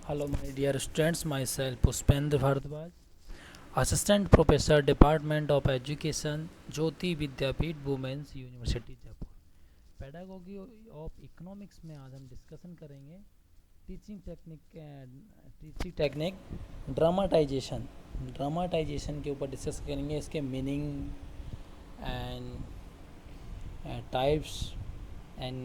Hello, my dear students. Myself Puspendra Bharadwaj, Assistant Professor, Department of Education, Jyoti Vidyapeeth, Women's University, Jaipur. Pedagogy of economics में आज हम discussion करेंगे teaching technique dramatisation के ऊपर discuss करेंगे, इसके meaning and types and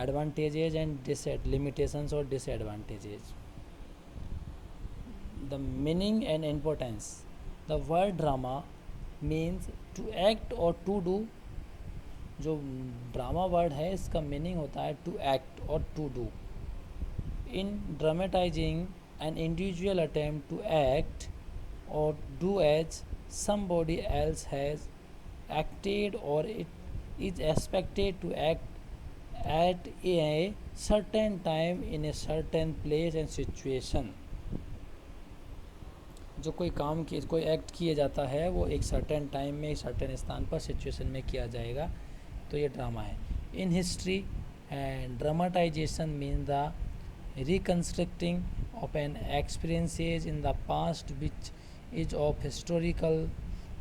advantages and limitations or disadvantages. The meaning and importance. The word drama means to act or to do. जो drama word है इसका मीनिंग होता है टू एक्ट और to do. In dramatizing an individual attempt to act or do as somebody else has acted or it is expected to act at a certain time in a certain place and situation. जो कोई act किया जाता है वो एक certain time में एक certain स्थान पर सिचुएशन में किया जाएगा, तो ये ड्रामा है. In history and dramatisation mean the reconstructing of an experiences in the past which is of historical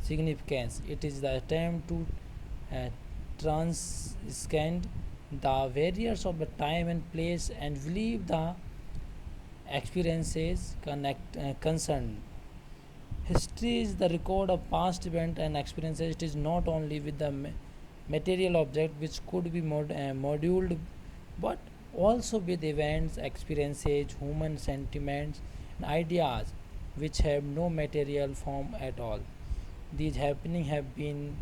significance. It is the attempt to transcend the barriers of the time and place and believe the experiences concerned. History is the record of past events and experiences. It is not only with the material object which could be moduled, but also with events, experiences, human sentiments, and ideas which have no material form at all. These happenings have been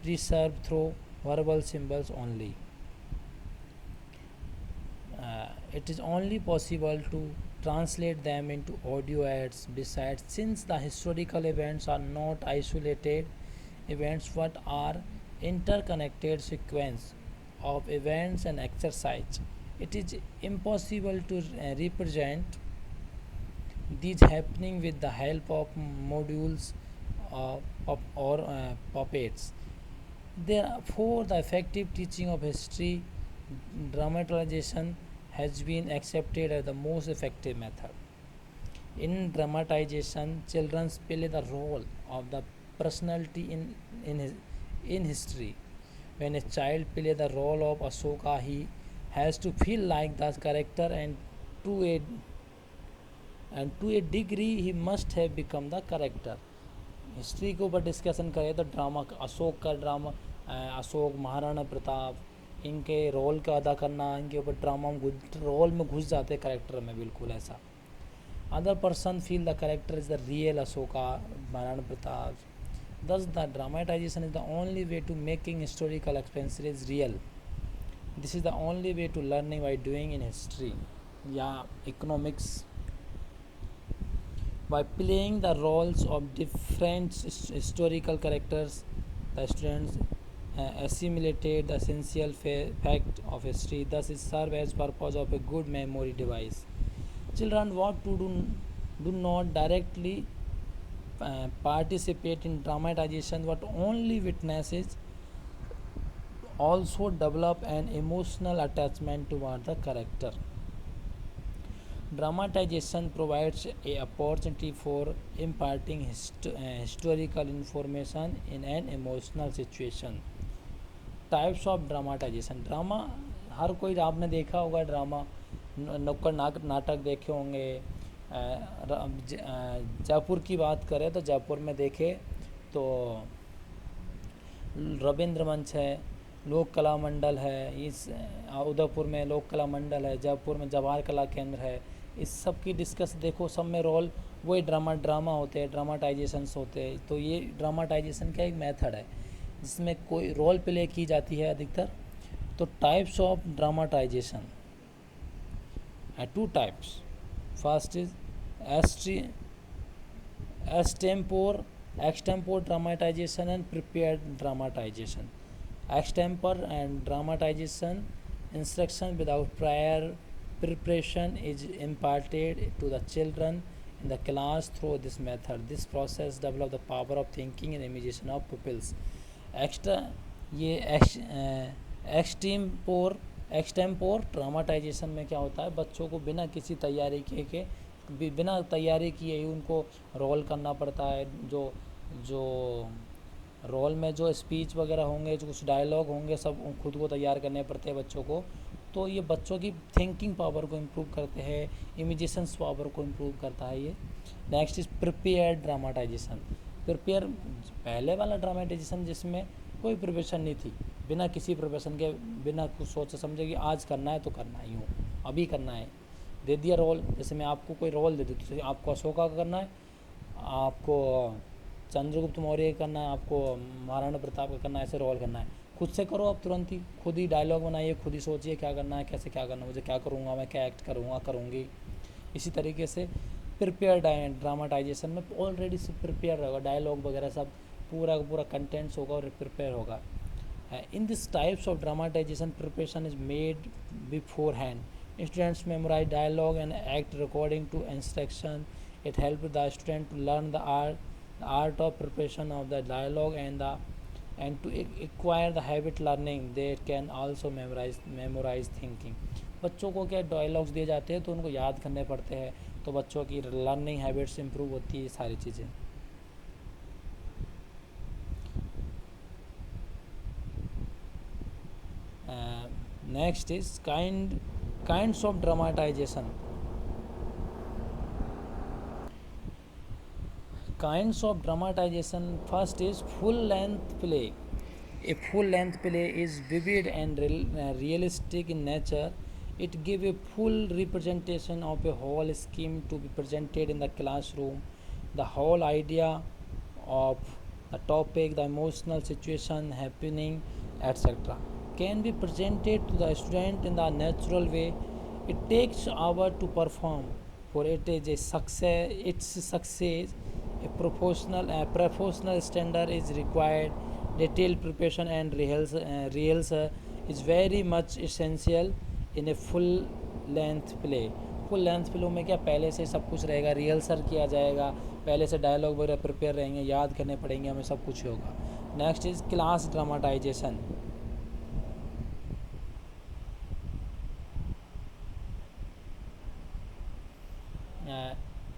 preserved through verbal symbols only. It is only possible to translate them into audio aids. Besides, since the historical events are not isolated events but are interconnected sequence of events and exercise, it is impossible to represent these happening with the help of modules or puppets. Therefore, the effective teaching of history dramatization has been accepted as the most effective method. In dramatization, children play the role of the personality in history. When a child plays the role of Ashoka, he has to feel like the character, to a and to a degree he must have become the character. History के ऊपर discussion करें तो drama Ashok का drama, Ashok Maharana Pratap इनके role का अदा करना, इनके ऊपर ड्रामा में रोल में घुस जाते करेक्टर में, बिल्कुल ऐसा. Other person feel the character is the real Ashoka Maharana Pratap. thus the dramatization is the only way to making historical experiences real. This is the only way to learning by doing in history या economics. By playing the roles of different historical characters, the students assimilated the essential fact of history. Thus, it serves as purpose of a good memory device. Children what to do not directly participate in dramatization, but only witnesses. Also develop an emotional attachment toward the character. Dramatization provides a opportunity for imparting historical information in an emotional situation. Types of dramatization. Drama हर कोई आपने देखा होगा, drama नुक्कड़ नाटक देखे होंगे. जयपुर की बात करें तो जयपुर में देखे तो रविंद्र मंच है, लोक कला मंडल है, इस उदयपुर में लोक कला मंडल है, जयपुर में जवाहर कला केंद्र है. इस सब की डिस्कस देखो, सब में रोल वही ड्रामा होते हैं, ड्रामाटाइजेशंस होते हैं. तो ये ड्रामाटाइजेशन का एक मेथड है जिसमें कोई रोल प्ले की जाती है अधिकतर. तो टाइप्स ऑफ ड्रामाटाइजेशन है two types. First is extempore dramatization and prepared dramatization. Extempore and dramatization instruction without prior preparation is imparted to the children in the class through this method. This process develop the power of thinking and imagination of pupils. Extra ये extempore extempore dramatisation में क्या होता है, बच्चों को बिना किसी तैयारी के बिना तैयारी किए ही उनको रोल करना पड़ता है। जो जो रोल में जो स्पीच वगैरह होंगे, जो कुछ डायलॉग होंगे, सब खुद को तैयार करने पड़ते हैं बच्चों को। तो ये बच्चों की थिंकिंग पावर को इम्प्रूव करते हैं, इमेजिशंस पावर को इम्प्रूव करता है ये। Next is prepare dramatisation. Prepare, पहले वाला ड्रामाटाइजेशन जिसमें कोई प्रिपरेशन नहीं थी, बिना किसी प्रिपरेशन के, बिना कुछ सोचे समझे कि आज करना है तो करना ही हो, अभी करना है, दे दिया रोल। जैसे मैं आपको कोई रोल दे दूँ, तो आपको अशोका का करना है, आपको चंद्रगुप्त मौर्य का करना है, आपको महाराणा प्रताप का करना है, ऐसे रोल करना है, खुद से करो आप तुरंत ही, खुद ही डायलॉग बनाइए, खुद ही सोचिए क्या करना है, कैसे क्या करना है, मुझे क्या करूँगा, मैं क्या एक्ट करूँगा, करूँगी। इसी तरीके से प्रिपेयर ड्रामाटाइजेशन में ऑलरेडी से प्रिपेयर होगा, डायलॉग वगैरह सब पूरा का पूरा कंटेंट्स होगा और प्रिपेयर होगा। In this types of dramatisation preparation is made before hand. Students memorize dialogue and act according to instruction. It helps the student to learn the art of preparation of the dialogue and to acquire the habit learning. They can also memorize thinking. बच्चों को क्या dialogues दिए जाते हैं तो उनको याद करने पड़ते हैं, तो बच्चों की लर्निंग हैबिट्स इंप्रूव होती है, सारी चीज़ें। Next is kinds of dramatization. Kinds of dramatization. First is full length play. A full length play is vivid and realistic in nature. It gives a full representation of a whole scheme to be presented in the classroom. The whole idea of the topic, the emotional situation happening, etc., can be presented to the student in the natural way. It takes hours to perform. For it is a success. Its success, a professional standard is required. Detailed preparation and rehearsal is very much essential in a full length play. Full length film में क्या, पहले से सब कुछ रहेगा, rehearsal किया जाएगा, पहले से डायलॉग वगैरह प्रिपेयर रहेंगे, याद करने पड़ेंगे हमें, सब कुछ होगा। Next is class dramatisation.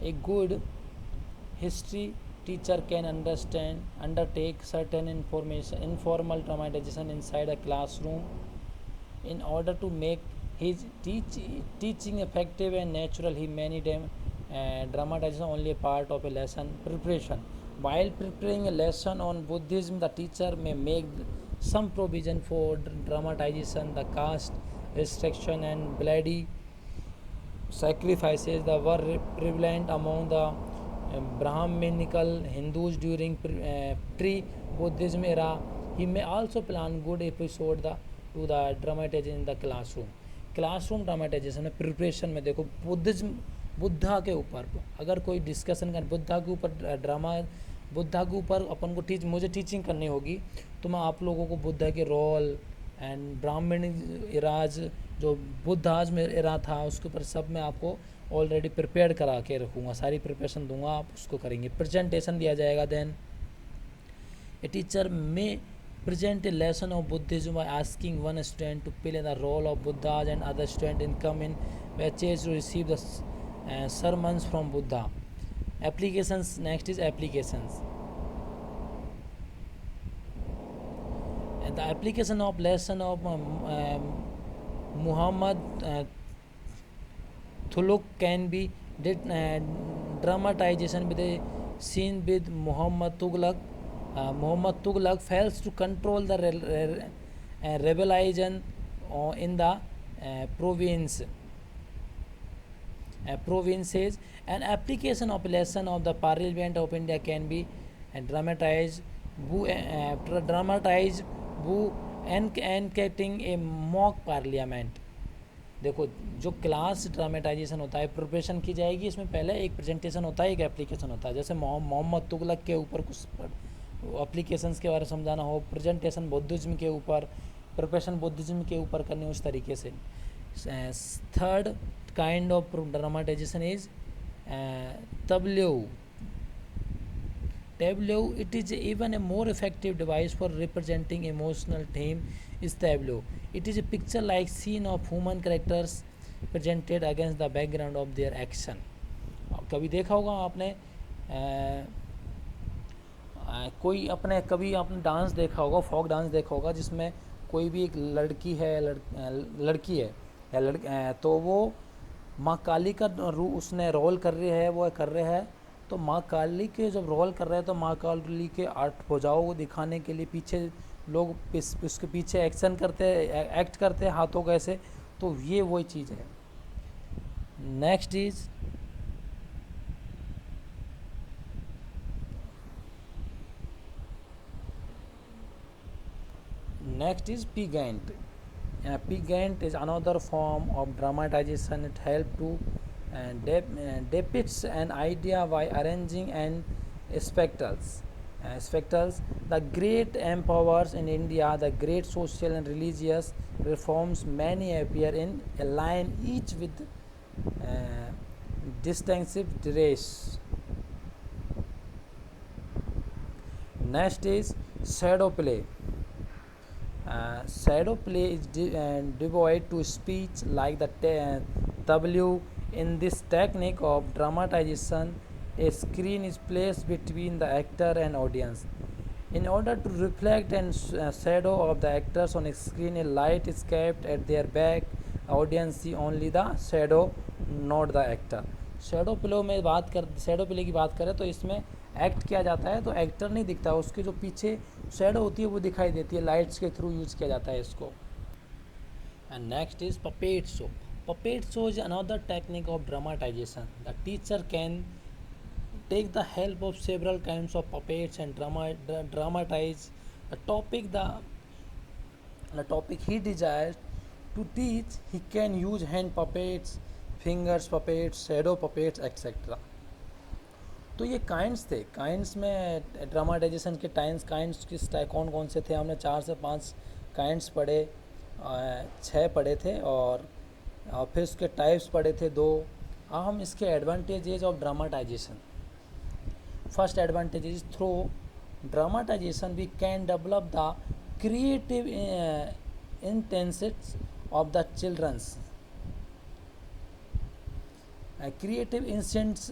A good history teacher can undertake certain informal dramatization inside a classroom in order to make his teaching effective and natural. He many dramatization only a part of a lesson preparation. While preparing a lesson on Buddhism, the teacher may make some provision for dramatization. The caste restriction and bloody sacrifices that were prevalent among the Brahminical Hindus during pre-Buddhism era. He may also plan good episode to the dramatization in the classroom. Classroom dramatisation में preparation में देखो, बुद्धा के ऊपर अगर कोई discussion कर, बुद्धा के ऊपर ड्रामा, बुद्धा के ऊपर अपन को मुझे टीचिंग करनी होगी, तो मैं आप लोगों को बुद्धा के रोल एंड ब्राह्मण इराज, जो बुद्धाज में इरा था, उसके ऊपर सब मैं आपको ऑलरेडी प्रिपेयर करा के रखूँगा, सारी प्रिपरेशन दूंगा, आप उसको करेंगे, प्रेजेंटेशन दिया जाएगा। देन ए टीचर में present a lesson of Buddhism by asking one student to play the role of Buddha and other student in come in batches to receive the sermons from Buddha. Applications. Next is applications. And the application of lesson of Muhammad Thuluk can be dramatization with a scene with Muhammad Tughlaq. Muhammad Tughlaq fails to control the rebellion in the provinces. An application of a lesson of the Parliament of India can be dramatized enacting a mock parliament. देखो, जो class dramatisation होता है, preparation की जाएगी, इसमें पहले एक presentation होता है, एक एप्लीकेशन होता है। जैसे मोहम्मद तुगलक के ऊपर कुछ एप्लीकेशंस के बारे में समझाना हो, प्रेजेंटेशन बुद्धिज्म के ऊपर, प्रिपरेशन बुद्धिज्म के ऊपर करनी हो, उस तरीके से। Third kind of dramatization is tableau. Tableau, it is even a more effective device for representing emotional theme is Tableau. It is a picture-like scene of human characters presented against the background of their action. कभी देखा होगा आपने कोई अपने कभी आपने dance देखा होगा, फोक डांस देखा होगा, जिसमें कोई भी एक लड़की है लड़की है या तो वो माँ काली का उसने रोल कर रही है, वो कर रहे हैं। तो माँ काली के जब रोल कर रहे हैं तो माँ काली के आठ भुजाओं को दिखाने के लिए पीछे लोग उसके पीछे एक्शन करते हैं, एक्ट करते हैं हाथों का ऐसे। तो ये वही चीज़ है। Next is Pigant. Pigant is another form of dramatization. It helps to depicts an idea by arranging and spectacles. The great empowers in India, the great social and religious reforms, many appear in a line, each with distinctive dress. Next is shadow play. Shadow play is devoid to speech like the tableau. In this technique of dramatization, a screen is placed between the actor and audience. In order to reflect and shadow of the actors on a screen, a light is kept at their back. Audience see only the shadow, not the actor. Shadow play की बात करें तो इसमें act किया जाता है, तो actor नहीं दिखता, उसके जो पीछे शेडो होती है वो दिखाई देती है, लाइट्स के थ्रू यूज किया जाता है इसको। And next is puppet show. Puppet show is another technique of dramatisation. The teacher can take the help of several kinds of puppets and dramatize the topic he desires to teach. He can use hand puppets, fingers puppets, shadow puppets, etc. तो ये kinds थे। Kinds में dramatisation के kinds किस कौन कौन से थे, हमने 4 से 5 काइंड्स पढ़े, 6 पढ़े थे, और फिर उसके टाइप्स पढ़े थे 2। अब हम इसके advantages of dramatisation. First advantage is through dramatization we can develop the creative intensity of the children's creative instincts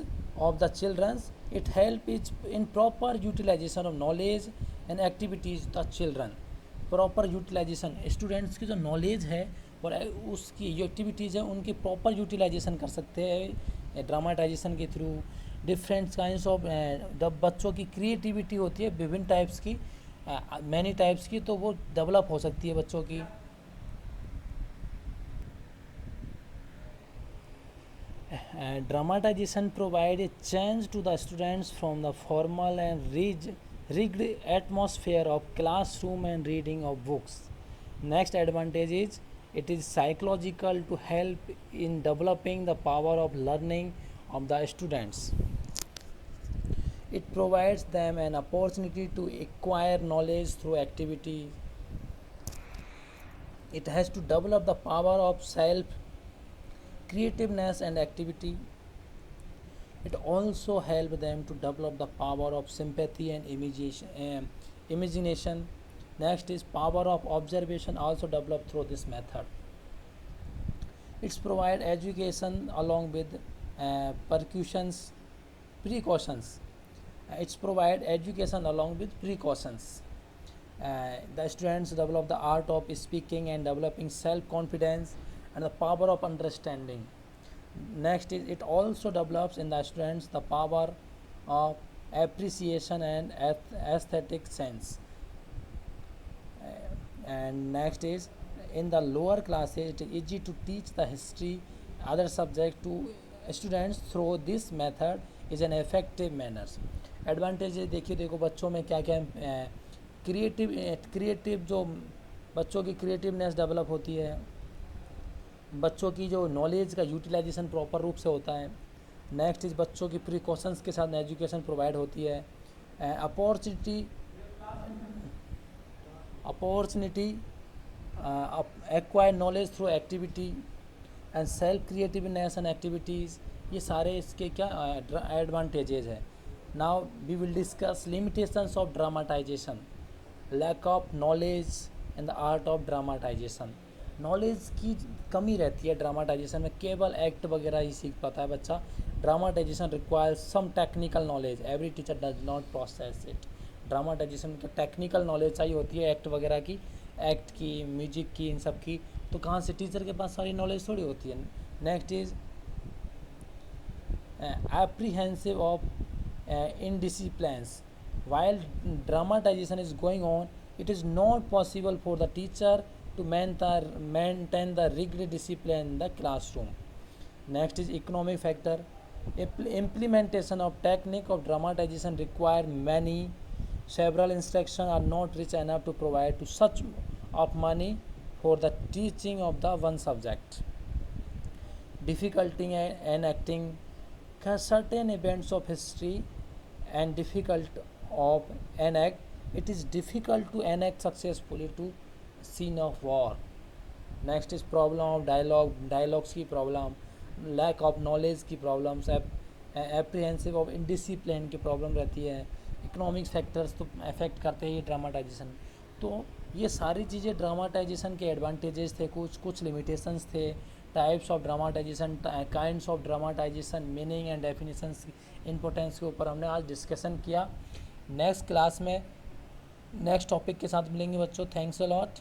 of the children's. It helps in proper utilization of knowledge and activities the children. Proper utilization, students की जो knowledge है और उसकी जो activities है उनकी proper utilisation कर सकते हैं ड्रामाटाइजेशन के थ्रू। डिफरेंट काइंड्स ऑफ जब बच्चों की क्रिएटिविटी होती है विभिन्न टाइप्स की, मैनी टाइप्स की, तो वो डेवलप हो सकती है बच्चों की। Dramatization provide a change to the students from the formal and rigged atmosphere of classroom and reading of books. Next advantage is it is psychological to help in developing the power of learning of the students. It provides them an opportunity to acquire knowledge through activity. It has to develop the power of self creativeness and activity. It also helps them to develop the power of sympathy and imagination. Next is power of observation, also developed through this method. It's provide education along with precautions. It's provide education along with precautions. The students develop the art of speaking and developing self-confidence and the power of understanding. Next is it also develops in the students the power of appreciation and aesthetic sense. And next is in the lower classes it is easy to teach the history other subject to students through this method is an effective manner. Advantage देखो बच्चों में क्या क्या creative जो बच्चों की creativeness develop होती है, बच्चों की जो नॉलेज का यूटिलाइजेशन प्रॉपर रूप से होता है। नेक्स्ट इज बच्चों की प्रिकॉशंस के साथ एजुकेशन प्रोवाइड होती है। Opportunity acquire knowledge through activity and self creativeness and activities, ये सारे इसके क्या एडवांटेजेस है। Now we will discuss limitations of dramatization, lack of knowledge and the art of dramatization. Knowledge की कमी रहती है ड्रामाटाइजेशन में, केवल एक्ट वगैरह ही सीख पाता है बच्चा. Dramatization requires some technical knowledge, every teacher does not process it. Dramatization की टेक्निकल नॉलेज चाहिए होती है एक्ट वगैरह की, एक्ट की, म्यूजिक की, इन सब की. तो कहाँ से, टीचर के पास सारी नॉलेज थोड़ी होती है. Next is apprehensive of indisciplines. While dramatization is going on, it is not possible for the teacher to maintain the rigid discipline in the classroom. Next is economic factor. Implementation of technique of dramatization require many. Several instructions are not rich enough to provide to such of money for the teaching of the one subject. Difficulty in enacting certain events of history and difficult of enact. It is difficult to enact successfully to scene of war. Next is problem of dialogues की problem, lack of knowledge की problems, apprehensive of indiscipline की problem रहती है. Economics factors तो affect करते ही dramatisation. तो ये सारी चीज़ें ड्रामाटाइजेशन के एडवांटेजेस थे, कुछ लिमिटेशंस थे. Types of dramatisation, kinds of dramatisation, meaning and definitions, importance के ऊपर हमने आज डिस्कशन किया. नेक्स्ट क्लास में नेक्स्ट टॉपिक के साथ मिलेंगे बच्चों. Thanks a lot.